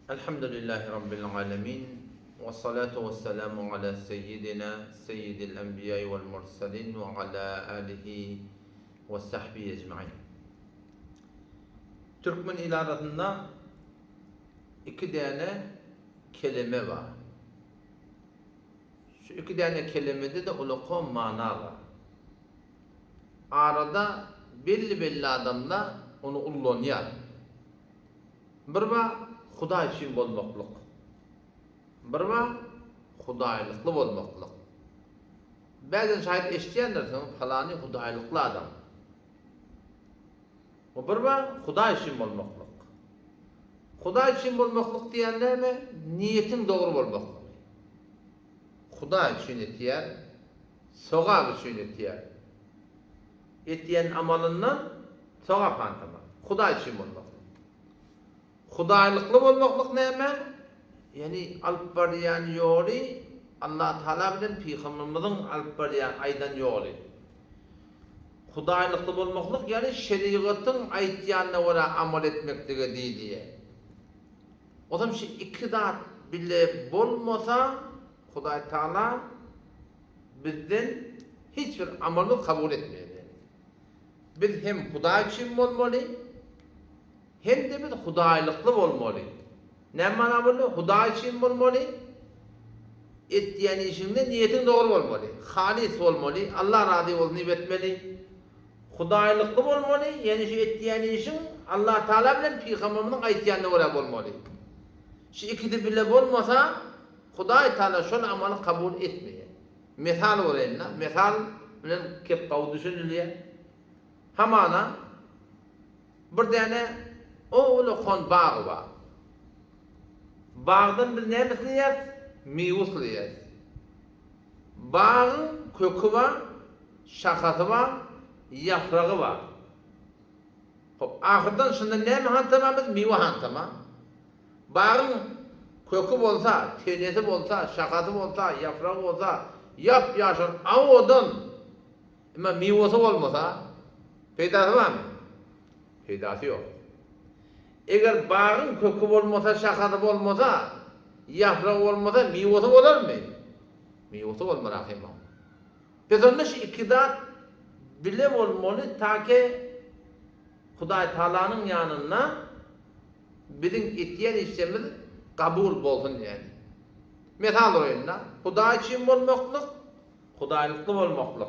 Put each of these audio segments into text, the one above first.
Elhamdülillahi Rabbil alemin. Ve salatu ve selamu ala seyyidina seyyidil enbiyai vel mursalin ve ala alihi ve sahbihi ecmain. Türkmen ilaratında iki tane kelime var. Şu iki tane kelimede de ulukon mana var. Arada belli adamlar onu ullanıyor. Bir var Xuda için bolmaklık. Bir var Xudaylıklı bolmaklık. Bazen şayet eşitleyenler falani Xudaylıklı adam. O bir var Xuda için bolmaklık. Xuda için bolmaklık diyenler mi? Niyetin doğru bolmaklık. Xuda için etiyer, sogab için etiyer. Etiyen amalından sogab antama. Xuda için bolmaklık. Xudaylıklı bolmaklık näme? Yani alıp barýan ýoly Allah Taala bilen Peygamberimizin alıp barýan aýdan ýoly. Xudaylıklı bolmaklyk yani şeriatyň aýtýanyna göre amal etmektigi diýdi. O zaman şu iki zat bile bolmasa Hudaý Taala bizden hiçbir amaly kabul etmeydi. Biz hem Hudaý için bolmaly, hem de biz Hudaýlykly bolmaly. Näme bolmaly? Hudaý için bolmaly. Etdiýän işinde niyetin doğru bolmaly. Halis bolmaly, Allah razy bolsun etmeli. Hudaýlykly bolmaly, yani şu etdiýän işin Allah Taala bilen Peygamberimiň aýtýanyna göre bolmaly. Şu ikisi bile bolmasa Hudaý Taala şol amaly kabul etmeýär. Mesal berýän, mesal bilen kep gawy düşünilýär. Hamana bir däne ulukon bağı var. Bağdan bir nämesilýär? Mewuslýär. Bağın kökü var, şakası var, yaprağı var. Hop, ahırdan şunda näme hantamamız? Mewe hantama. Bağın kökü bolsa, tenesi bolsa, şakası bolsa, yaprağı bolsa, yap-ýaşyl awdan ama mewesi bolmasa, peýdasy barmy? Peýdasy ýok. Eger bağın kökü bolmasa, şakası bolmasa, yaprağı bolmasa, mewesi bolarmy? Mewesi bolmar ahima. Biz onda şu iki zat bile bolmaly taki Hudaý Taalanyň ýanyna bizim etdiýän işlerimiz kabul bolsun yani. Mesal berýän, Hudaý için bolmaklyk, Hudaýlykly bolmaklyk.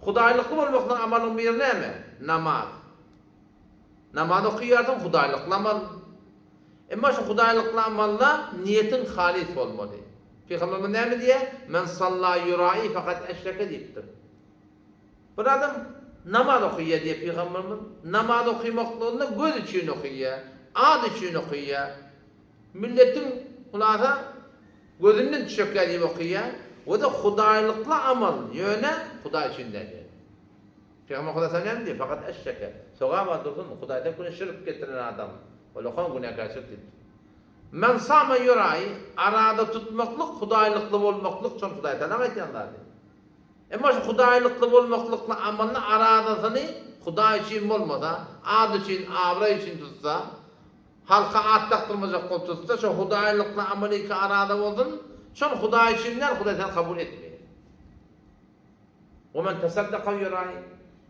Hudaýlykly bolmaklyk amalyň biri näme? Namaz. Namaz okuyarsan Hudaýlykly amal. Emma şu Hudaýlykly amalda niyetin halis bolmaly. Peygamberimiz näme diýär? Men salla yura'i fakat eşreke diýipdir. Bir adam namaz okuyýar diýip Peygamberimiz namaz okuýmaklygyny göz üçin okuyýar, ad üçin okuyýar. Milletin kulağına gözünden düşükler diye okuyar. O da Hudaýlykly amal ýöne Hudaý üçindir. Peygamber Hudaý sallam diýär, fakat eşşeke. Sogaba dursun Hudaýda güne şirk getiren adam. Olakon günahkar şirk etdi. Men sama yura'i arada tutmaklyk Hudaýlykly bolmaklyk çon Hudaý Taala aýtýanlar. Emma şu Hudaýlykly bolmaklykla amalyny aradasyny Hudaý üçin bolmasa, ad üçin, awra üçin tutsa, halka at taktırmacak bolup tutsa, şu Hudaýlykly amaly ki arada bolsun, şol Hudaý üçinler Hudaý Taala kabul etmeýär. O men tasaddaqa yura'i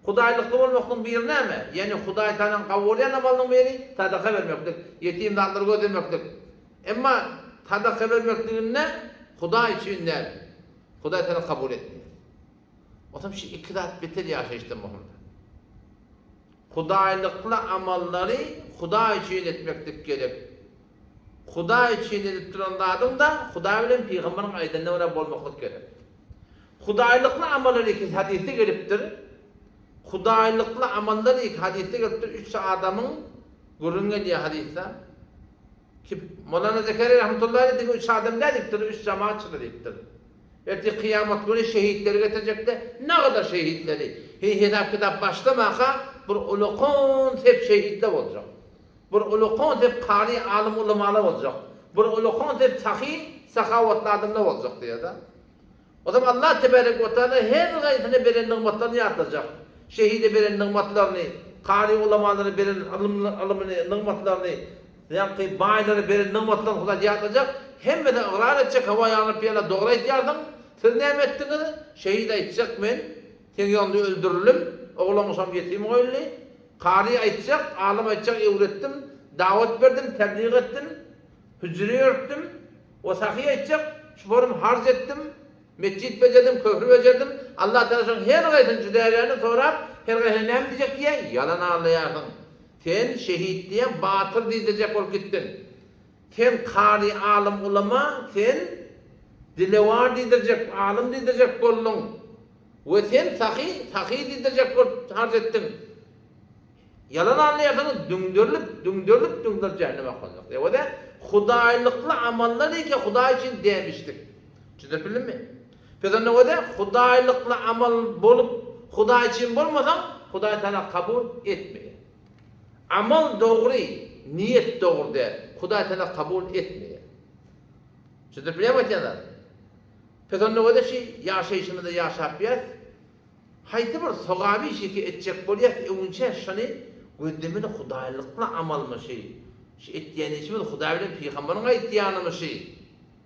Hudaýlykly bolmaklyň biri näme? Yani Hudaý Taalanyň kabul eden amalyň biri sadaqa bermekdir, yetim dallara gödermekdir. Emma sadaqa bermekdiginde Hudaý üçinler Hudaý Taala kabul etmeýär. O zaman şu iki zat beter ýaşaýşdy muhimdir. Hudaýlykly amallary Hudaý üçin etmekdik gerek. Hudaý üçin edip duranlardyň da Hudaý bilen Peýgamberiň aýdanyna göre bolmaklyk gerek. Hudaýlykly amallary iki hadisde gelipdir. Hudaýlykly amallary iki hadisde gelipdir. Üç adamyň görüngen diýe hadisde. Ki Mevlana Zekeriya rahmetullahi aleyh üç adam nädikdir? Üç cemaatçylar diýipdir. Erti kıyamet günü şehitleri getirecekler. Ne kadar şehitleri? Hesap kitap başlamaka bir ulukon hep şehitler olacak. Bir ulukon hep kari alim ulamalar olacak. Bir ulukon hep sahavatlı adamlar olacak diye da. O zaman Allah tebarek ve teala her gayrına beren nimetlerini yatıracak. Şehide beren nimetlerini, kari ulamaları beren alımını, nimetlerini, Yani bayları beri nımatlan Huda diyatacak. Hem de ırar edecek hava yanıp yana doğru ediyordun. Siz ne ettiniz? Şehit edecek men. Sen yanında öldürülüm. Oğlamışam yetim koyuldu. Kari edecek, alim edecek öğrettim. Davet verdim, tebliğ ettim. Hücre örttüm. O sahiye edecek. Şuforum harc ettim. Mescid becerdim, köprü becerdim. Allah Teala'nın her gayrıncı değerlerini sonra her gayrı ne diyecek diye yalan ağlayarsın. Sen şehit diye batır diyecek ol gittin. Sen kari alim ulama, sen dilevar diyecek, alim diyecek oldun. Ve sen sahih diyecek ol harc ettin. Yalan anlayarsın, dündürlüp cehenneme konacak. O da hudaylıklı amalları ki Huda için demiştik. Çözdürdün mi? Peki o da hudaylıklı amal bolup Huda için bolmasa Huda Teala kabul etmiyor. Amal doğru, niyet doğru de Huda Teala kabul etmiyor. Çözdürdün mi canlar? Peki o da yaşayışını da yaşapıyor. Haydi bir soğabi işi ki edecek bolyak önce şunu gündemini hudaylıklı amal mı ettiğini için Hudaylı'nın peygamberine ettiğini mi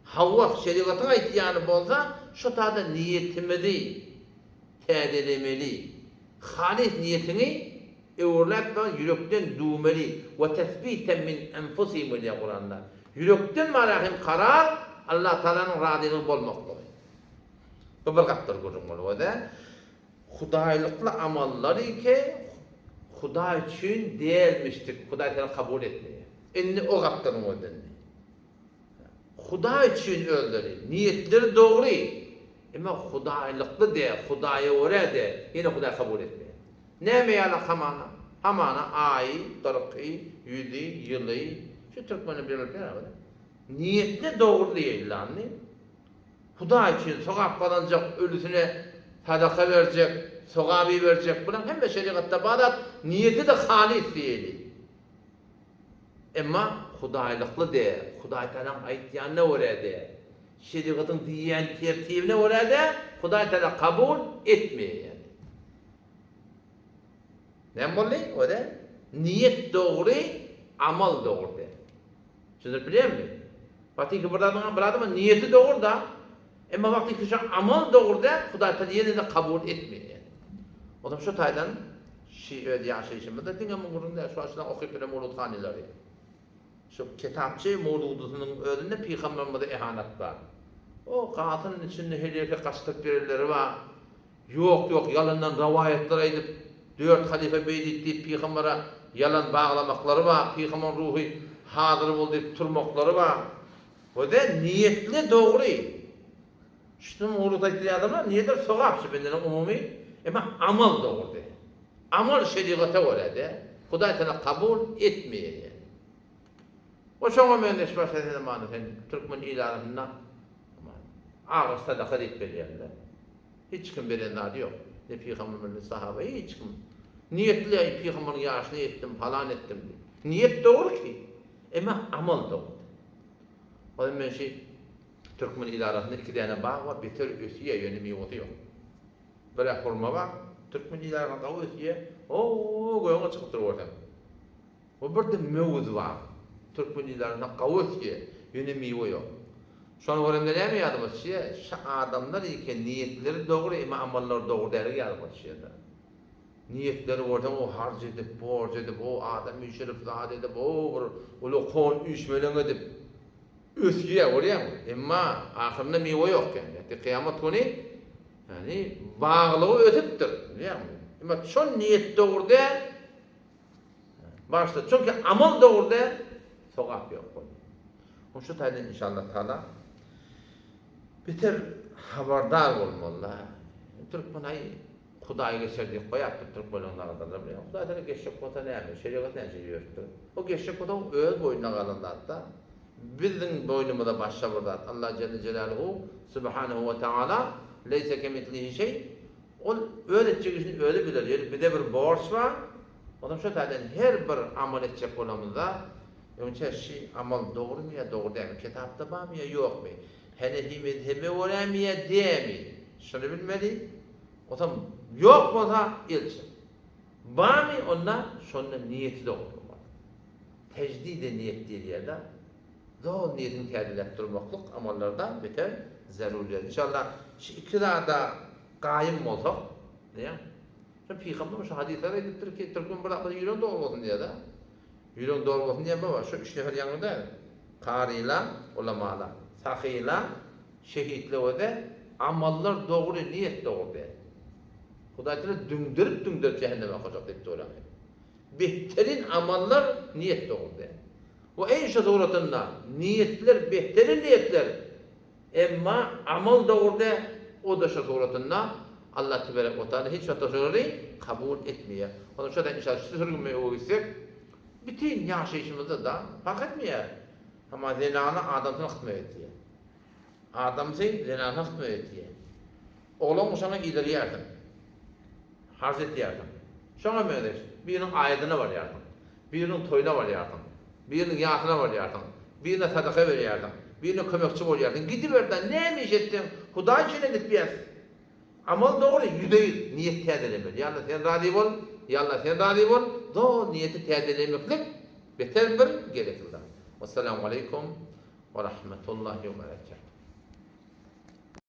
Havva şeriatına ettiğini bolsa şu taada niyetimizi tedelemeli. Halis niyetini öğretmen yürekten duymeli ve tesbiten min enfusihim diye Kur'an'da. Yürekten marahim karar Allah Teala'nın razılığı bolmaktadır. Bu bir kaptır görünmeli da hudaylıklı amalları ki Huda için değermiştik. Huda Teala kabul etmiyor. Inni o kaptanın öldüğünü. Huda için öldürü. Niyetleri doğru. Ama hudaylıklı de, Huda'ya öyle de yine Huda kabul etmiyor. Ne meyala hamana? Hamana ayı, tırkı, yüzü, yılı. Şu Türkmen'e bir niyetli doğru değil lan. Huda için sokak kalacak, ölüsüne sadaka verecek, soğabi verecek. Bunun hem de şeriatta bağdat niyeti de halis değil. Ama hudaylıklı de, Huda Teala'nın ayettiğine öyle de, şeriatın diyen tertibine öyle de, Huda Teala kabul etmiyor yani. Ne bolli? O da niyet doğru, amal doğru de. Siz biliyor musunuz? Vakti ki burada niyeti doğru da, ama vakti ki şu amal doğru da, Huda Teala yine de kabul etmiyor yani. O da şu taydan öyle yaşayışımda da dinle murunda şu açıdan okuyup bile murudhaneleri. Şu kitapçı murudusunun önünde Peygamber'e ihanet var. O katının içinde helife kastık birileri var. Yok yalandan rivayetler edip 4 halife beylikti Peygamber'e yalan bağlamakları var. Peygamber ruhu hazır oldu turmakları var. O da niyetli doğru. Şu murudaki adamlar niyetler sokapsı benden umumi. Ama amal doğru de. Amal şeriata öyle de. Huda Teala kabul etmiyor yani. O şoňa men eşbaş eden manysen Türkmen ilalarına ağır sadaka etmeliler. Hiç kim berenler yok. Ne peygamber ne sahabe hiç kim. Niyetli peygamberin yaşını ettim, falan ettim. Niyet doğru ki. Ama amal doğru. O men Türkmen ilalarında 2 tane bağ var, beter ösiye yönemi oluyor. Böyle kurma var. Türkmen ilalarında da ösiye o goyuna çıkıp duruyor. O bir de mevzu var. Türkmen ilalarında kavuşuyor. Yönemi oluyor. Şu an orada ne mi yardım ediyor? Şu adamlar iken niyetleri doğru ama amalları doğru değil yardım ediyor. Niyetleri orada o harc edip, borç edip, o adamı şerif zat edip, o kon üşmelen edip ösiye oraya mı? Ama ahirinde meyve yok yani. Kıyamet günü yani bağlılığı ötüptür. Ama şu niyet doğru değil. Başta çünkü amal doğru değil. Sokak yok. O şu taydan inşallah Teala biter haberdar olmalı. Türkmen ay Huda'ya geçirdik koyaptı Türkmenonlarda da biliyor. Zaten geçecek kota ne yapıyor? Şeriat ne yapıyor? O geçecek kota öz boynuna kalındı hatta. Bizim boynumuza başladı. Allah Celle Celaluhu Subhanahu ve Teala leyse kemitlihi şey. O öyle çıkışını öyle bilir. Yani bir de bir borç var. O da şu taydan her bir amal edecek olamızda önce amal doğru mu ya doğru değil mi? Kitapta var mı ya yok mu? Hanefi mezhebi var mı ya değil mi? Şunu bilmeli. O zaman yok mu da ilçe. Var mı onunla sonra niyeti de olmalı. tecdid niyet diýilýär da. Zol niyetini täze etdirmeklik amallardan beter zaruriyet. İnşallah şu iki da gaýym bolsak, diýen. Şu Peygamber şu hadislere gittir ki Türkmen bırakmadı yüreğin doğru olsun diye de. Yüreğin doğru olsun diye baba şu üç nefer yanında kariler, ulemalar, sahiler, şehitler ve de amallar doğru niyet doğru be. Hudaý Teala dündürüp cehenneme koyacak deyip doğru. Behterin amallar niyet doğru be. Ve en şu suratında niyetler behterin niyetler. Emma amal doğru de o da şu suratında Allah Tebarek ve Teala hiç tasarrufu kabul etmiyor. Onun için inşallah sürgünmeyi oysek bütün yaşayışımızda da fark etmiyor. Ama zinana adamın hükmü ediyor. Adam zinana hükmü ediyor. Oğlum sana ileri yardım. Hazret yardım. Şuna mı öder? Birinin ayetine var yardım. Birinin toyuna var yardım. Birinin yatına var yardım. Birine sadaka ver yardım. Birine kömekçi ol yardım. Gidiverden neymiş ettin? Hudaý için edip bir amal doğru yüdeyi niyet tedelemeli. Ya Allah sen razı ol, ya Allah sen razı ol. Do niyeti tedelemeklik beter bir gereklidir. Vesselamu aleyküm ve rahmetullahi ve berekatuhu.